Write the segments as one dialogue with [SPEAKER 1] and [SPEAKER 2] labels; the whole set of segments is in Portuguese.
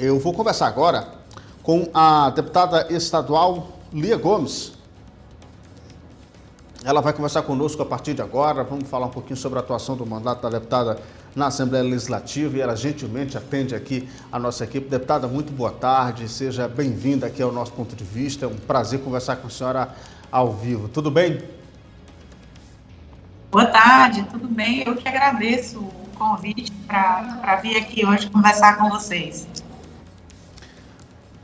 [SPEAKER 1] Eu vou conversar agora com a deputada estadual Lia Gomes. Ela vai conversar conosco a partir de agora. Vamos falar um pouquinho sobre a atuação do mandato da deputada na Assembleia Legislativa e ela gentilmente atende aqui a nossa equipe. Deputada, muito boa tarde, seja bem-vinda aqui ao nosso ponto de vista. É um prazer conversar com a senhora ao vivo. Tudo bem?
[SPEAKER 2] Boa tarde, tudo bem? Eu que agradeço o convite para vir aqui hoje conversar com vocês.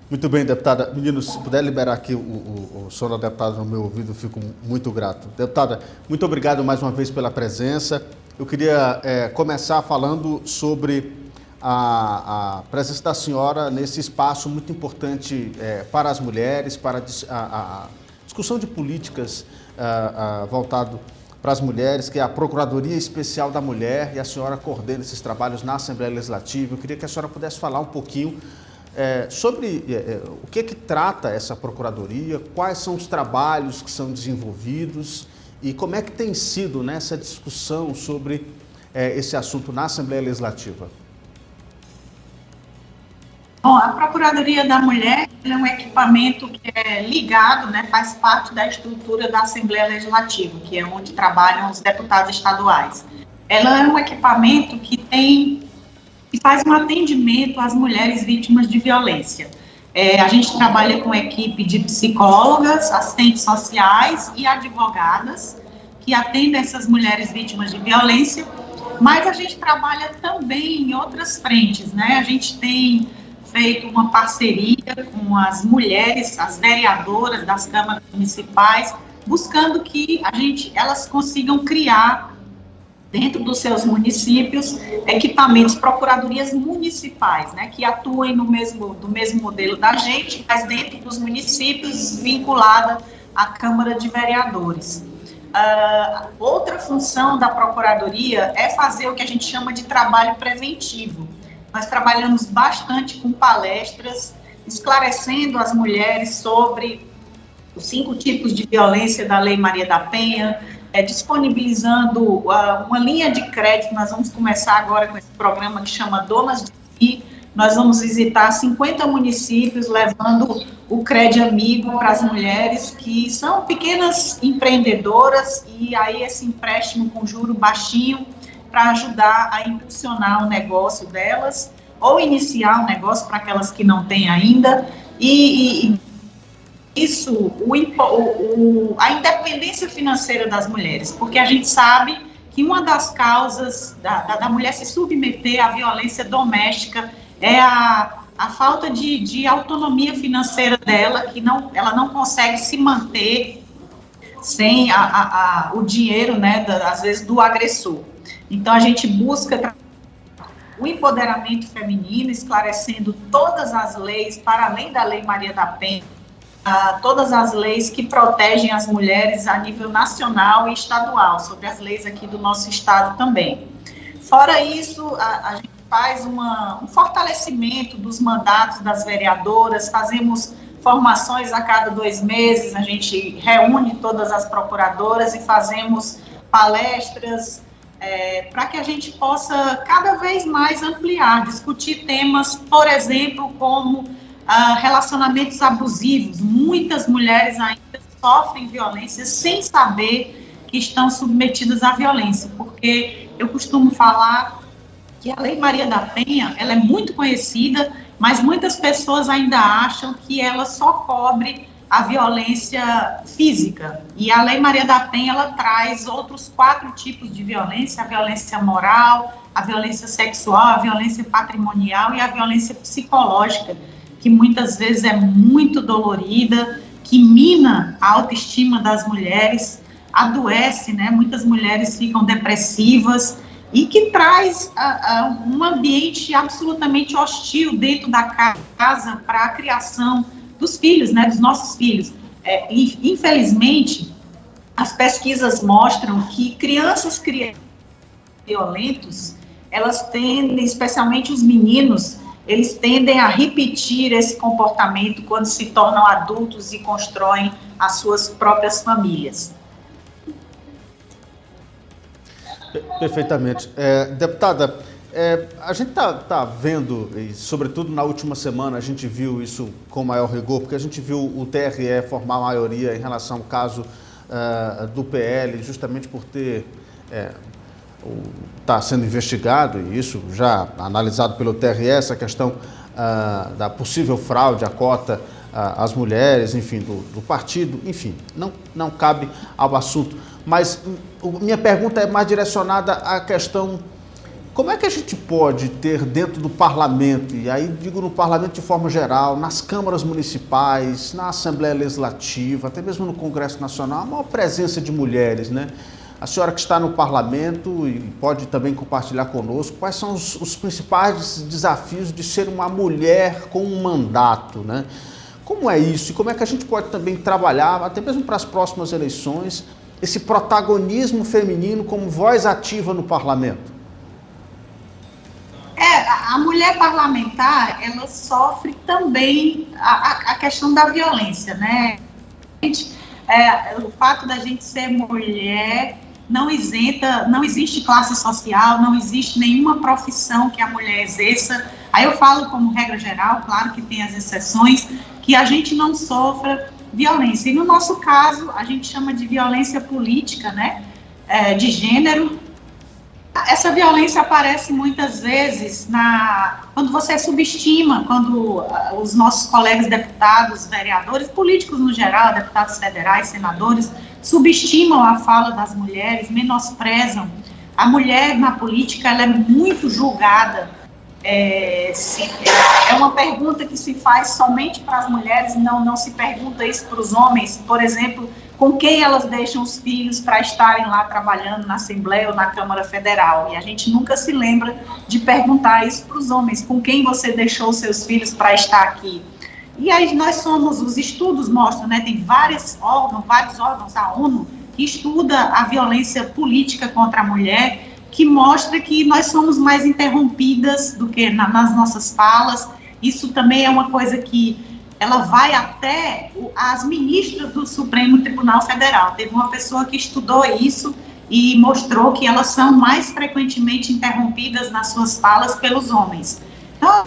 [SPEAKER 1] Muito bem, deputada. Meninos, se puder liberar aqui o som da deputada no meu ouvido, eu fico muito grato. Deputada, muito obrigado mais uma vez pela presença. Eu queria começar falando sobre a presença da senhora nesse espaço muito importante para as mulheres, para a discussão de políticas voltado para as mulheres, que é a Procuradoria Especial da Mulher, e a senhora coordena esses trabalhos na Assembleia Legislativa. Eu queria que a senhora pudesse falar um pouquinho sobre o que trata essa Procuradoria, quais são os trabalhos que são desenvolvidos e como é que tem sido nessa discussão sobre esse assunto na Assembleia Legislativa.
[SPEAKER 2] Bom, a Procuradoria da Mulher é um equipamento que é ligado, faz parte da estrutura da Assembleia Legislativa, que é onde trabalham os deputados estaduais. Ela é um equipamento que faz um atendimento às mulheres vítimas de violência. A gente trabalha com equipe de psicólogas, assistentes sociais e advogadas que atendem essas mulheres vítimas de violência, mas a gente trabalha também em outras frentes, A gente tem feito uma parceria com as mulheres, as vereadoras das câmaras municipais, buscando que elas consigam criar dentro dos seus municípios, equipamentos, procuradorias municipais, que atuem do mesmo modelo da gente, mas dentro dos municípios, vinculada à Câmara de Vereadores. Outra função da Procuradoria é fazer o que a gente chama de trabalho preventivo. Nós trabalhamos bastante com palestras, esclarecendo as mulheres sobre os 5 tipos de violência da Lei Maria da Penha, disponibilizando uma linha de crédito. Nós vamos começar agora com esse programa que chama Donas de Si. Nós vamos visitar 50 municípios, levando o Crédito Amigo para as mulheres que são pequenas empreendedoras, e aí esse empréstimo com juro baixinho para ajudar a impulsionar o negócio delas, ou iniciar o negócio para aquelas que não têm ainda, a independência financeira das mulheres, porque a gente sabe que uma das causas da mulher se submeter à violência doméstica é a falta de autonomia financeira dela, que ela não consegue se manter sem o dinheiro, às vezes, do agressor. Então, a gente busca o empoderamento feminino, esclarecendo todas as leis, para além da Lei Maria da Penha, todas as leis que protegem as mulheres a nível nacional e estadual, sobre as leis aqui do nosso estado também. Fora isso, a gente faz um fortalecimento dos mandatos das vereadoras, fazemos formações a cada 2 meses, a gente reúne todas as procuradoras e fazemos palestras, para que a gente possa cada vez mais ampliar, discutir temas, por exemplo, como relacionamentos abusivos. Muitas mulheres ainda sofrem violência sem saber que estão submetidas à violência, porque eu costumo falar que a Lei Maria da Penha, ela é muito conhecida, mas muitas pessoas ainda acham que ela só cobre a violência física, e a Lei Maria da Penha, ela traz outros 4 tipos de violência: a violência moral, a violência sexual, a violência patrimonial e a violência psicológica, que muitas vezes é muito dolorida, que mina a autoestima das mulheres, adoece, muitas mulheres ficam depressivas, e que traz um ambiente absolutamente hostil dentro da casa para a criação dos filhos, dos nossos filhos. Infelizmente, as pesquisas mostram que crianças violentos, elas tendem, especialmente os meninos, eles tendem a repetir esse comportamento quando se tornam adultos e constroem as suas próprias famílias.
[SPEAKER 1] Perfeitamente. Deputada, A gente tá vendo, e sobretudo na última semana a gente viu isso com maior rigor, porque a gente viu o TRE formar maioria em relação ao caso do PL, justamente por ter está sendo investigado, e isso já analisado pelo TRE, essa questão da possível fraude à cota às mulheres, enfim, do partido, enfim, não cabe ao assunto. Mas minha pergunta é mais direcionada à questão: como é que a gente pode ter dentro do parlamento, e aí digo no parlamento de forma geral, nas câmaras municipais, na Assembleia Legislativa, até mesmo no Congresso Nacional, a maior presença de mulheres, né? A senhora que está no parlamento e pode também compartilhar conosco, quais são os principais desafios de ser uma mulher com um mandato, né? Como é isso? E como é que a gente pode também trabalhar, até mesmo para as próximas eleições, esse protagonismo feminino como voz ativa no parlamento?
[SPEAKER 2] A mulher parlamentar, ela sofre também a questão da violência, né? O fato da gente ser mulher não isenta, não existe classe social, não existe nenhuma profissão que a mulher exerça. Aí eu falo como regra geral, claro que tem as exceções, que a gente não sofra violência. E no nosso caso, a gente chama de violência política, né? De gênero. Essa violência aparece muitas vezes quando você subestima, quando os nossos colegas deputados, vereadores, políticos no geral, deputados federais, senadores, subestimam a fala das mulheres, menosprezam. A mulher na política, ela é muito julgada. É uma pergunta que se faz somente para as mulheres, não se pergunta isso para os homens. Por exemplo, com quem elas deixam os filhos para estarem lá trabalhando na Assembleia ou na Câmara Federal. E a gente nunca se lembra de perguntar isso para os homens: com quem você deixou os seus filhos para estar aqui? E aí os estudos mostram, né, tem vários órgãos, a ONU, que estuda a violência política contra a mulher, que mostra que nós somos mais interrompidas do que nas nossas falas. Isso também é uma coisa que ela vai até as ministras do Supremo Tribunal Federal. Teve uma pessoa que estudou isso e mostrou que elas são mais frequentemente interrompidas nas suas falas pelos homens. Então,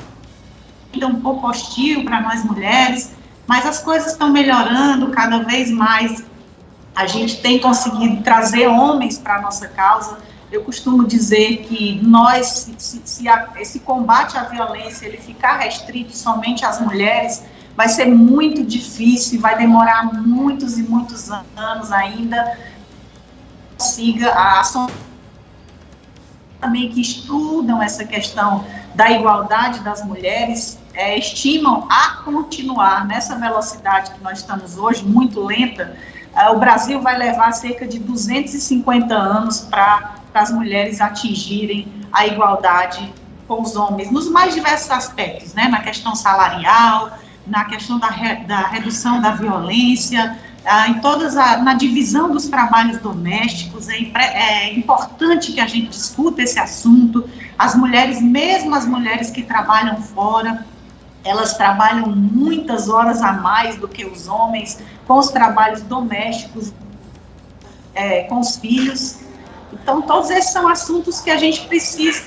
[SPEAKER 2] é um pouco hostil para nós mulheres, mas as coisas estão melhorando cada vez mais. A gente tem conseguido trazer homens para a nossa causa. Eu costumo dizer que se esse combate à violência ele ficar restrito somente às mulheres, vai ser muito difícil, vai demorar muitos e muitos anos ainda. Consiga a ação também que estudam essa questão da igualdade das mulheres, estimam a continuar nessa velocidade que nós estamos hoje, muito lenta. O Brasil vai levar cerca de 250 anos para as mulheres atingirem a igualdade com os homens, nos mais diversos aspectos, né? Na questão salarial, na questão da redução da violência, na divisão dos trabalhos domésticos. É importante que a gente discuta esse assunto. As mulheres, mesmo as mulheres que trabalham fora, elas trabalham muitas horas a mais do que os homens, com os trabalhos domésticos, com os filhos. Então, todos esses são assuntos que a gente precisa,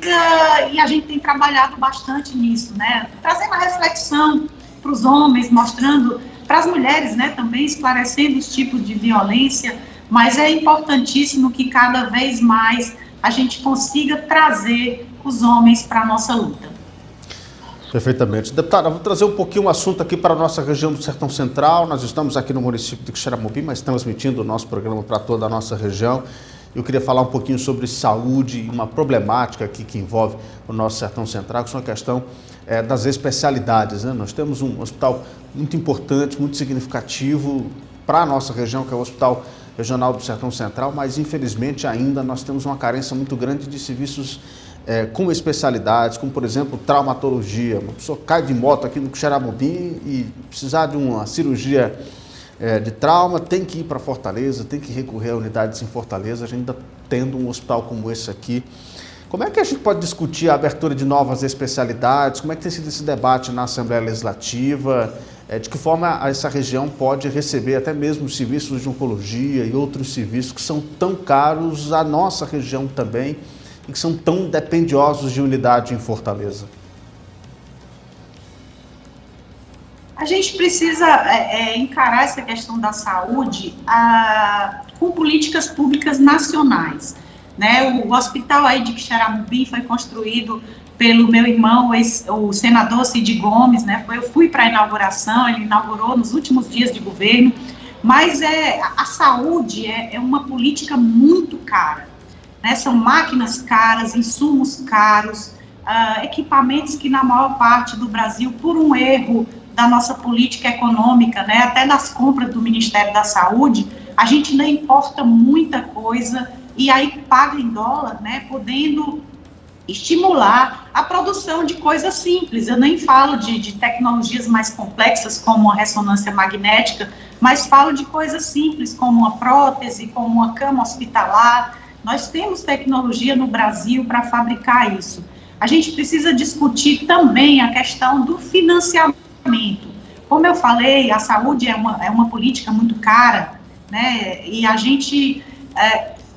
[SPEAKER 2] e a gente tem trabalhado bastante nisso, né? Trazendo a reflexão para os homens, mostrando para as mulheres, né, também esclarecendo os tipos de violência, mas é importantíssimo que cada vez mais a gente consiga trazer os homens para a nossa luta.
[SPEAKER 1] Perfeitamente. Deputada, vou trazer um pouquinho o assunto aqui para a nossa região do Sertão Central. Nós estamos aqui no município de Quixeramobim, mas transmitindo o nosso programa para toda a nossa região. Eu queria falar um pouquinho sobre saúde e uma problemática aqui que envolve o nosso Sertão Central, que é a questão das especialidades, né? Nós temos um hospital muito importante, muito significativo para a nossa região, que é o Hospital Regional do Sertão Central, mas infelizmente ainda nós temos uma carência muito grande de serviços com especialidades, como por exemplo traumatologia. Uma pessoa cai de moto aqui no Quixeramobim e precisar de uma cirurgia de trauma, tem que ir para Fortaleza, tem que recorrer a unidades em Fortaleza, a gente ainda tendo um hospital como esse aqui. Como é que a gente pode discutir a abertura de novas especialidades? Como é que tem sido esse debate na Assembleia Legislativa? De que forma essa região pode receber até mesmo serviços de oncologia e outros serviços que são tão caros à nossa região também e que são tão dependiosos de unidade em Fortaleza?
[SPEAKER 2] A gente precisa encarar essa questão da saúde com políticas públicas nacionais, né? O hospital aí de Quixeramobim foi construído pelo meu irmão, o senador Cid Gomes, né? Eu fui para a inauguração, ele inaugurou nos últimos dias de governo, mas a saúde é uma política muito cara, né? São máquinas caras, insumos caros, equipamentos que na maior parte do Brasil, por um erro da nossa política econômica, né, até nas compras do Ministério da Saúde, a gente não importa muita coisa e aí paga em dólar, né, podendo estimular a produção de coisas simples. Eu nem falo de tecnologias mais complexas como a ressonância magnética, mas falo de coisas simples como uma prótese, como uma cama hospitalar. Nós temos tecnologia no Brasil para fabricar isso. A gente precisa discutir também a questão do financiamento. Como eu falei, a saúde é uma política muito cara, né, e a gente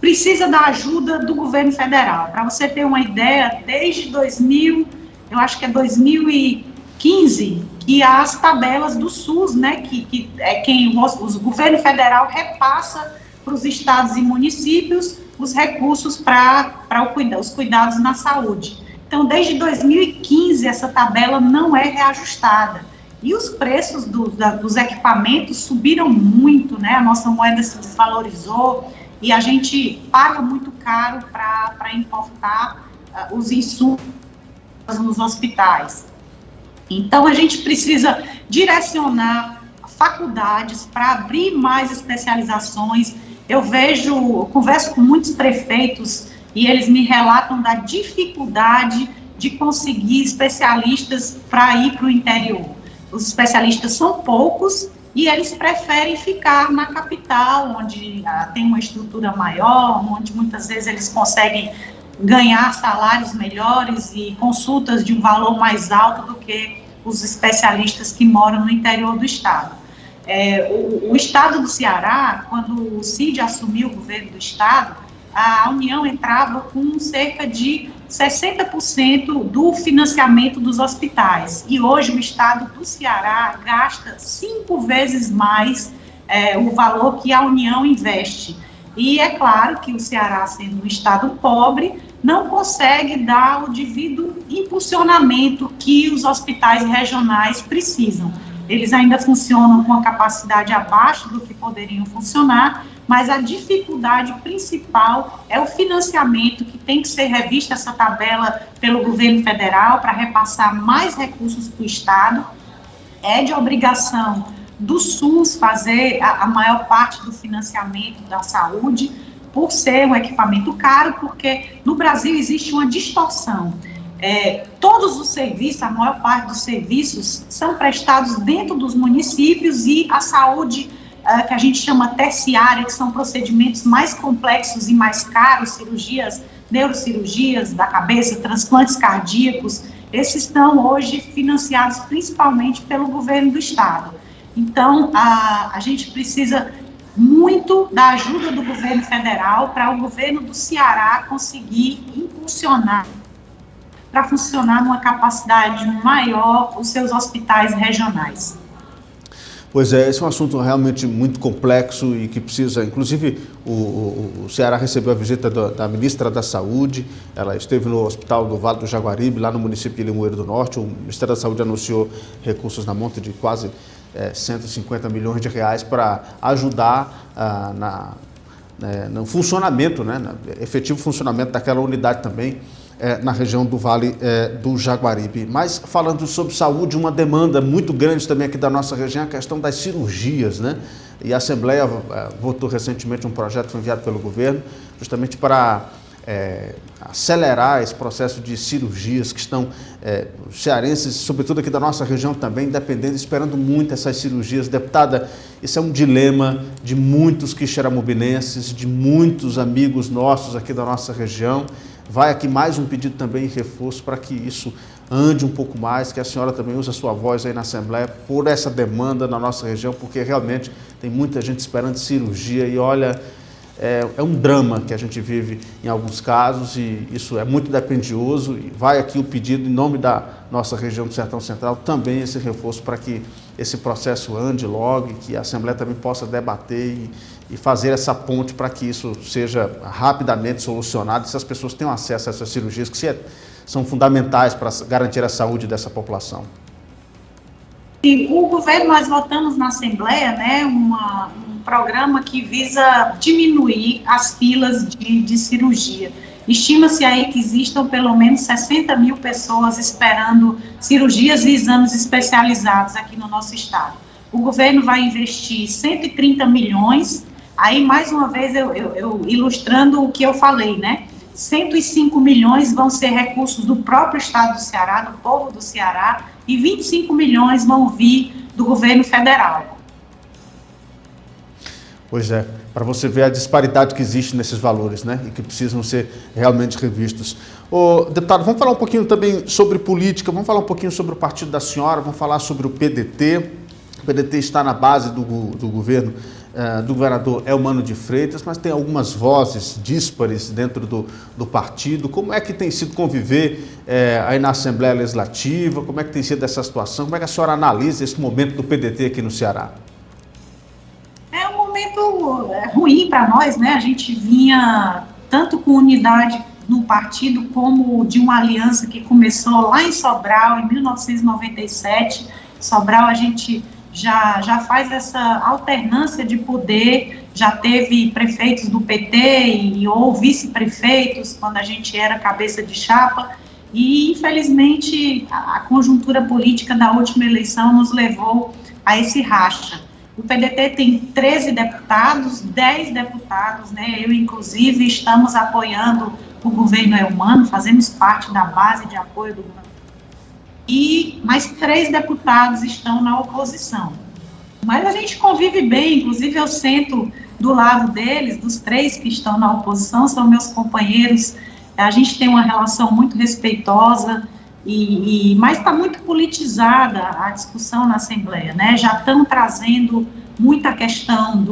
[SPEAKER 2] precisa da ajuda do governo federal. Para você ter uma ideia, desde 2015, que há as tabelas do SUS, né, que é quem o governo federal repassa para os estados e municípios os recursos para os cuidados na saúde. Então, desde 2015, essa tabela não é reajustada. E os preços dos equipamentos subiram muito, né? A nossa moeda se desvalorizou e a gente paga muito caro para importar os insumos nos hospitais. Então, a gente precisa direcionar faculdades para abrir mais especializações. Eu converso com muitos prefeitos e eles me relatam da dificuldade de conseguir especialistas para ir para o interior. Os especialistas são poucos e eles preferem ficar na capital, onde tem uma estrutura maior, onde muitas vezes eles conseguem ganhar salários melhores e consultas de um valor mais alto do que os especialistas que moram no interior do estado. O estado do Ceará, quando o Cid assumiu o governo do estado, a União entrava com cerca de 60% do financiamento dos hospitais. E hoje o estado do Ceará gasta 5 vezes mais o valor que a União investe. E é claro que o Ceará, sendo um estado pobre, não consegue dar o devido impulsionamento que os hospitais regionais precisam. Eles ainda funcionam com a capacidade abaixo do que poderiam funcionar, mas a dificuldade principal é o financiamento, que tem que ser revista essa tabela pelo governo federal para repassar mais recursos para o Estado. É de obrigação do SUS fazer a maior parte do financiamento da saúde, por ser um equipamento caro, porque no Brasil existe uma distorção. Todos os serviços, a maior parte dos serviços, são prestados dentro dos municípios e a saúde que a gente chama terciária, que são procedimentos mais complexos e mais caros, cirurgias, neurocirurgias da cabeça, transplantes cardíacos, esses estão hoje financiados principalmente pelo governo do estado. Então, a gente precisa muito da ajuda do governo federal para o governo do Ceará conseguir impulsionar, para funcionar numa capacidade maior, os seus hospitais regionais.
[SPEAKER 1] Pois é, esse é um assunto realmente muito complexo e que precisa, inclusive, o Ceará recebeu a visita da ministra da Saúde, ela esteve no Hospital do Vale do Jaguaribe, lá no município de Limoeiro do Norte. O Ministério da Saúde anunciou recursos na monta de quase 150 milhões de reais para ajudar no funcionamento, no efetivo funcionamento daquela unidade também, na região do Vale do Jaguaribe. Mas falando sobre saúde, uma demanda muito grande também aqui da nossa região é a questão das cirurgias, né? E a Assembleia votou recentemente um projeto, foi enviado pelo governo, justamente para acelerar esse processo de cirurgias que estão, os cearenses, sobretudo aqui da nossa região também, dependendo, esperando muito essas cirurgias. Deputada, isso é um dilema de muitos quixeramobinenses, de muitos amigos nossos aqui da nossa região. Vai aqui mais um pedido também em reforço para que isso ande um pouco mais, que a senhora também use a sua voz aí na Assembleia por essa demanda na nossa região, porque realmente tem muita gente esperando cirurgia e olha, é um drama que a gente vive em alguns casos e isso é muito dependioso e vai aqui o pedido em nome da nossa região do Sertão Central, também esse reforço para que esse processo ande logo e que a Assembleia também possa debater e fazer essa ponte para que isso seja rapidamente solucionado e essas pessoas tenham acesso a essas cirurgias que são fundamentais para garantir a saúde dessa população.
[SPEAKER 2] E o governo, nós votamos na Assembleia, né, um programa que visa diminuir as filas de cirurgia. Estima-se aí que existam pelo menos 60 mil pessoas esperando cirurgias e exames especializados aqui no nosso estado. O governo vai investir 130 milhões, aí mais uma vez eu ilustrando o que eu falei, né? 105 milhões vão ser recursos do próprio estado do Ceará, do povo do Ceará, e 25 milhões vão vir do governo federal.
[SPEAKER 1] Pois é, para você ver a disparidade que existe nesses valores, né, e que precisam ser realmente revistos. Ô, deputado, vamos falar um pouquinho também sobre política, vamos falar um pouquinho sobre o partido da senhora, vamos falar sobre o PDT. O PDT está na base do governo do governador Eumano de Freitas, mas tem algumas vozes díspares dentro do partido. Como é que tem sido conviver aí na Assembleia Legislativa? Como é que tem sido essa situação? Como é que a senhora analisa esse momento do PDT aqui no Ceará?
[SPEAKER 2] É um momento ruim para nós, né? A gente vinha tanto com unidade no partido como de uma aliança que começou lá em Sobral, em 1997. Sobral, a gente já faz essa alternância de poder, já teve prefeitos do PT ou vice-prefeitos quando a gente era cabeça de chapa, e infelizmente a conjuntura política da última eleição nos levou a esse racha. O PDT tem 13 deputados, 10 deputados, né? Eu inclusive estamos apoiando o governo Eumano, fazemos parte da base de apoio do governo. E mais 3 deputados estão na oposição. Mas a gente convive bem, inclusive eu sento do lado deles, dos 3 que estão na oposição, são meus companheiros, a gente tem uma relação muito respeitosa, mas está muito politizada a discussão na Assembleia, né? Já estão trazendo muita questão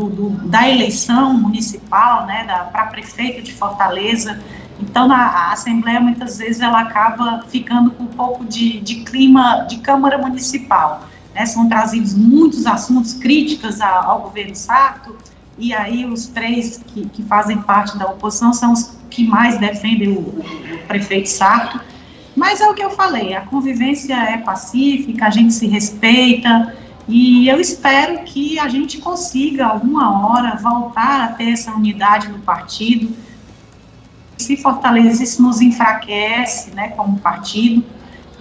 [SPEAKER 2] da eleição municipal, né, para prefeito de Fortaleza. Então, a Assembleia, muitas vezes, ela acaba ficando com um pouco de clima de Câmara Municipal, né? São trazidos muitos assuntos críticos ao governo Sarto, e aí os 3 que fazem parte da oposição são os que mais defendem o prefeito Sarto. Mas é o que eu falei, a convivência é pacífica, a gente se respeita, e eu espero que a gente consiga, alguma hora, voltar a ter essa unidade no partido. Se Fortaleza, isso nos enfraquece, né, como partido.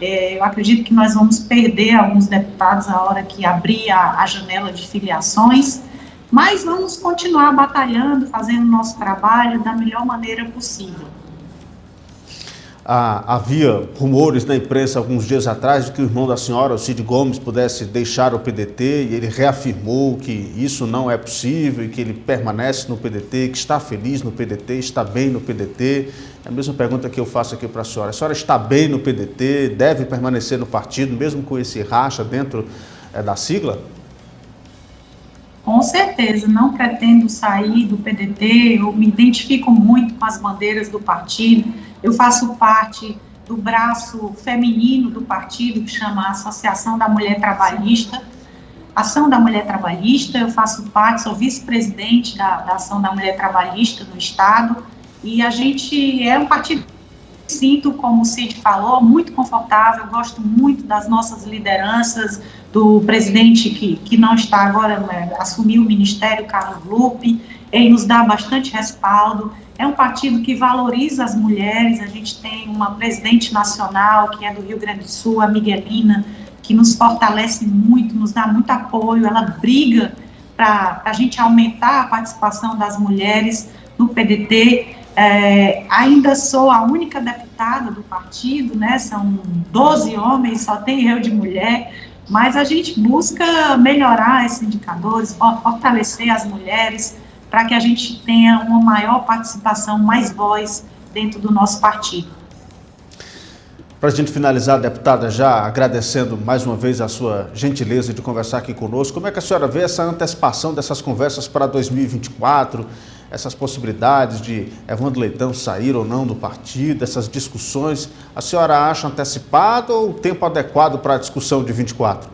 [SPEAKER 2] Eu acredito que nós vamos perder alguns deputados a hora que abrir a janela de filiações, mas vamos continuar batalhando, fazendo o nosso trabalho da melhor maneira possível.
[SPEAKER 1] Havia rumores na imprensa alguns dias atrás de que o irmão da senhora, o Cid Gomes, pudesse deixar o PDT, e ele reafirmou que isso não é possível e que ele permanece no PDT, que está feliz no PDT, está bem no PDT. É a mesma pergunta que eu faço aqui para a senhora está bem no PDT, deve permanecer no partido, mesmo com esse racha dentro da sigla?
[SPEAKER 2] Com certeza, não pretendo sair do PDT, eu me identifico muito com as bandeiras do partido, eu faço parte do braço feminino do partido, que chama Associação da Mulher Trabalhista, Ação da Mulher Trabalhista, eu faço parte, sou vice-presidente da Ação da Mulher Trabalhista no Estado, e a gente é um partido que sinto, como o Cid falou, muito confortável, gosto muito das nossas lideranças, do presidente que não está agora, né, assumiu o ministério, Carlos Lupe, ele nos dá bastante respaldo. É um partido que valoriza as mulheres, a gente tem uma presidente nacional, que é do Rio Grande do Sul, a Miguelina, que nos fortalece muito, nos dá muito apoio, ela briga para a gente aumentar a participação das mulheres no PDT. Ainda sou a única deputada do partido, né, são 12 homens, só tem eu de mulher, mas a gente busca melhorar esses indicadores, fortalecer as mulheres, para que a gente tenha uma maior participação, mais voz dentro do nosso partido.
[SPEAKER 1] Para a gente finalizar, deputada, já agradecendo mais uma vez a sua gentileza de conversar aqui conosco, como é que a senhora vê essa antecipação dessas conversas para 2024? essas possibilidades de Evandro Leitão sair ou não do partido, essas discussões, a senhora acha antecipado ou o tempo adequado para a discussão de 24?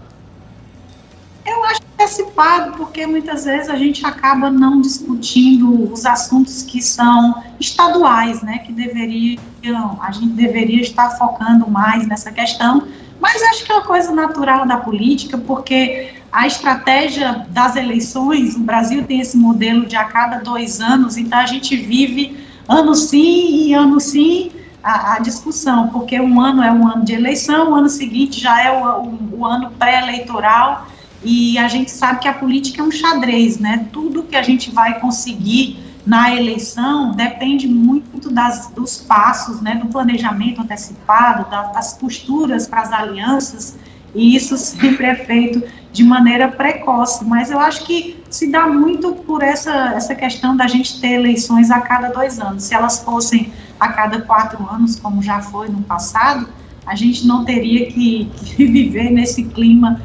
[SPEAKER 2] Eu acho antecipado, porque muitas vezes a gente acaba não discutindo os assuntos que são estaduais, né, que a gente deveria estar focando mais nessa questão, mas acho que é uma coisa natural da política, porque a estratégia das eleições, o Brasil tem esse modelo de a cada 2 anos, então a gente vive ano sim e ano sim a discussão, porque um ano é um ano de eleição, o ano seguinte já é o ano pré-eleitoral, e a gente sabe que a política é um xadrez, né? Tudo que a gente vai conseguir na eleição depende muito dos passos, né? Do planejamento antecipado, das posturas para as alianças, e isso sempre é feito de maneira precoce, mas eu acho que se dá muito por essa questão da gente ter eleições a cada 2 anos. Se elas fossem a cada 4 anos, como já foi no passado, a gente não teria que viver nesse clima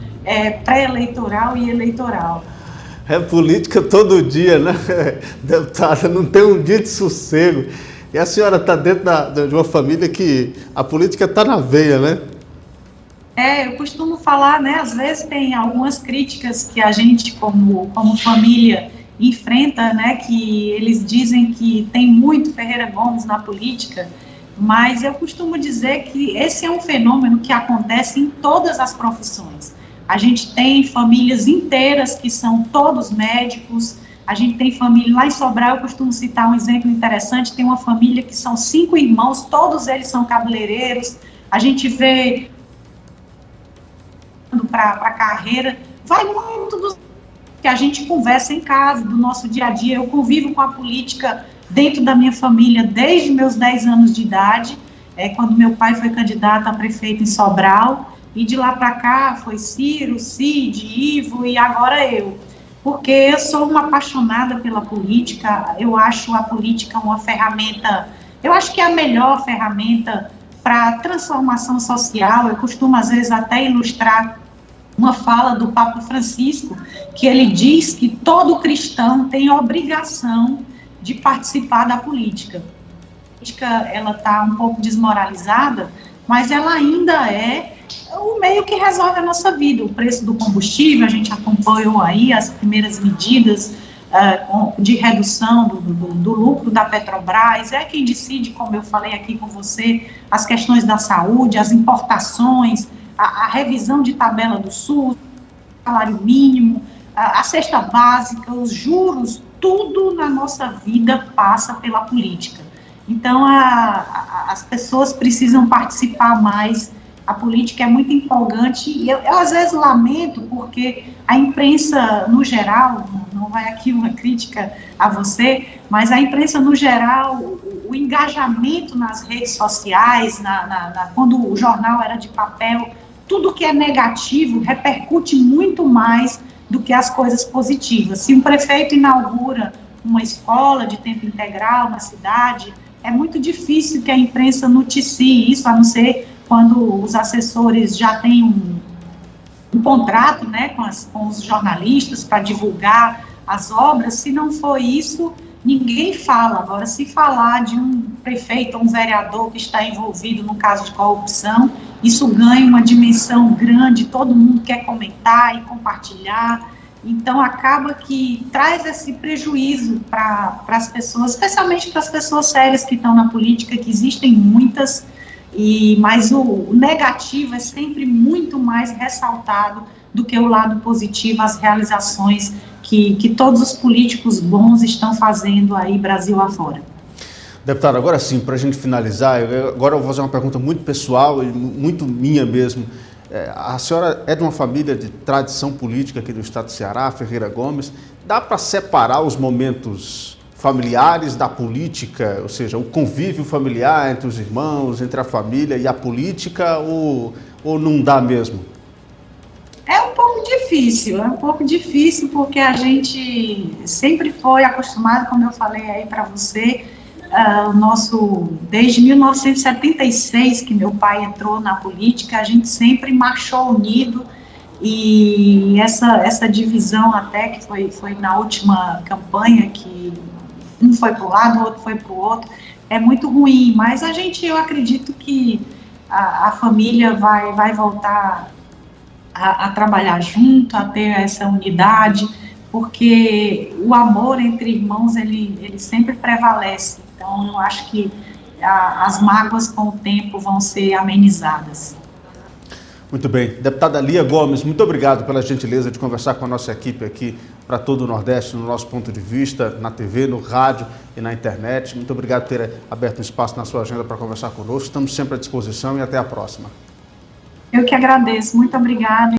[SPEAKER 2] pré-eleitoral e eleitoral.
[SPEAKER 1] É política todo dia, né, deputada? Não tem um dia de sossego. E a senhora está dentro de uma família que a política está na veia, né?
[SPEAKER 2] Eu costumo falar, né, às vezes tem algumas críticas que a gente, como família, enfrenta, né, que eles dizem que tem muito Ferreira Gomes na política, mas eu costumo dizer que esse é um fenômeno que acontece em todas as profissões. A gente tem famílias inteiras que são todos médicos, a gente tem família, lá em Sobral eu costumo citar um exemplo interessante, tem uma família que são 5 irmãos, todos eles são cabeleireiros, a gente vê para a carreira, vai muito do que a gente conversa em casa, do nosso dia a dia. Eu convivo com a política dentro da minha família desde meus 10 anos de idade, quando meu pai foi candidato a prefeito em Sobral, e de lá para cá foi Ciro, Cid, Ivo e agora eu. Porque eu sou uma apaixonada pela política, eu acho a política uma ferramenta, eu acho que é a melhor ferramenta para transformação social. Eu costumo às vezes até ilustrar uma fala do Papa Francisco, que ele diz que todo cristão tem a obrigação de participar da política. A política, ela está um pouco desmoralizada, mas ela ainda é o meio que resolve a nossa vida. O preço do combustível, a gente acompanhou aí as primeiras medidas de redução do lucro da Petrobras, é quem decide, como eu falei aqui com você, as questões da saúde, as importações, a revisão de tabela do SUS, salário mínimo, a cesta básica, os juros, tudo na nossa vida passa pela política. Então, as pessoas precisam participar mais. A política é muito empolgante e eu às vezes lamento porque a imprensa no geral, não vai aqui uma crítica a você, mas a imprensa no geral, o engajamento nas redes sociais, quando o jornal era de papel, tudo que é negativo repercute muito mais do que as coisas positivas. Se um prefeito inaugura uma escola de tempo integral na cidade, é muito difícil que a imprensa noticie isso, a não ser quando os assessores já têm um contrato, né, com os jornalistas para divulgar as obras. Se não for isso, ninguém fala. Agora, se falar de um prefeito ou um vereador que está envolvido no caso de corrupção, isso ganha uma dimensão grande, todo mundo quer comentar e compartilhar, então acaba que traz esse prejuízo para as pessoas, especialmente para as pessoas sérias que estão na política, que existem muitas, mas o negativo é sempre muito mais ressaltado do que o lado positivo, as realizações que todos os políticos bons estão fazendo aí Brasil afora.
[SPEAKER 1] Deputada, agora sim, para a gente finalizar, agora eu vou fazer uma pergunta muito pessoal e muito minha mesmo. A senhora é de uma família de tradição política aqui do estado do Ceará, Ferreira Gomes. Dá para separar os momentos familiares da política, ou seja, o convívio familiar entre os irmãos, entre a família e a política, ou não dá mesmo?
[SPEAKER 2] É um pouco difícil porque a gente sempre foi acostumado, como eu falei aí para você, desde 1976 que meu pai entrou na política, a gente sempre marchou unido, e essa divisão até que foi na última campanha que um foi para um lado, o outro foi para o outro, é muito ruim, mas eu acredito que a família vai voltar a trabalhar junto, a ter essa unidade, porque o amor entre irmãos, ele sempre prevalece. Então, eu acho que as mágoas com o tempo vão ser amenizadas.
[SPEAKER 1] Muito bem. Deputada Lia Gomes, muito obrigado pela gentileza de conversar com a nossa equipe aqui para todo o Nordeste, no nosso ponto de vista, na TV, no rádio e na internet. Muito obrigado por ter aberto um espaço na sua agenda para conversar conosco. Estamos sempre à disposição e até a próxima.
[SPEAKER 2] Eu que agradeço. Muito obrigada.